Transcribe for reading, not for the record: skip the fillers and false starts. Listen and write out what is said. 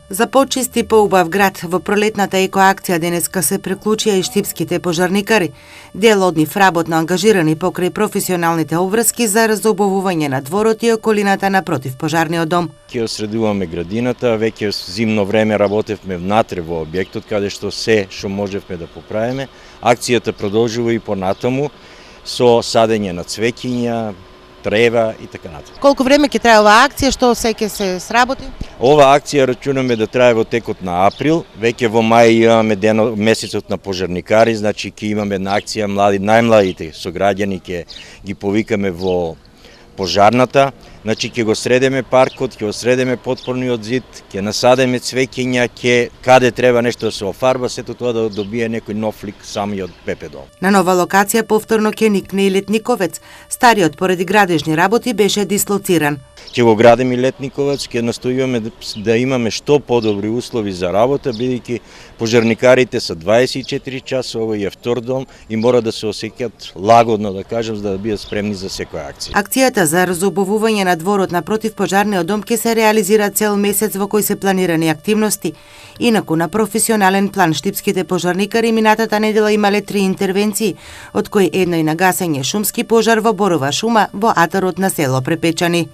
За почист и поубав град во пролетната екоакција денеска се приклучија и штипските пожарникари. Дел од нив работно ангажирани покрај професионалните обврски за разобувување на дворот и околината на противпожарниот дом. Ќе осредуваме градината, веќе зимно време работевме внатре во објектот, каде што се што можевме да поправиме. Акцијата продолжува и понатаму со садење на цвеќиња, трева и така натаму. Колку време ќе трае оваа акција, што се ќе се сработи? Ова акција рачунаме да трае во текот на април, веќе во мај имаме месецот на пожарникари, значи ќе имаме една акција најмладите сограѓани ќе ги повикаме во пожарната, значи ќе го средеме паркот, ќе го средеме потпорниот зид, ќе насадеме цвеќиња, каде треба нешто да се офарба, сето тоа да добие некој нов лик самиот ПП дом. На нова локација повторно ќе никне и Летниковец. Стариот поради градежни работи беше дислоциран. Ќе го градиме и Летниковец, ќе настојуваме да имаме што подобри услови за работа, бидејќи пожарникарите се 24 часа, ова е втор дом и мора да се осеќаат лагодно, да кажем, за да бидат спремни за секоја акција. Акцијата за разобувување на дворот на противпожарниот дом ќе се реализира цел месец во кој се планирани активности. Инаку на професионален план штипските пожарникари минатата недела имале 3 интервенции, од кои една и на гасење шумски пожар во Борова шума во атарот на село Препечани.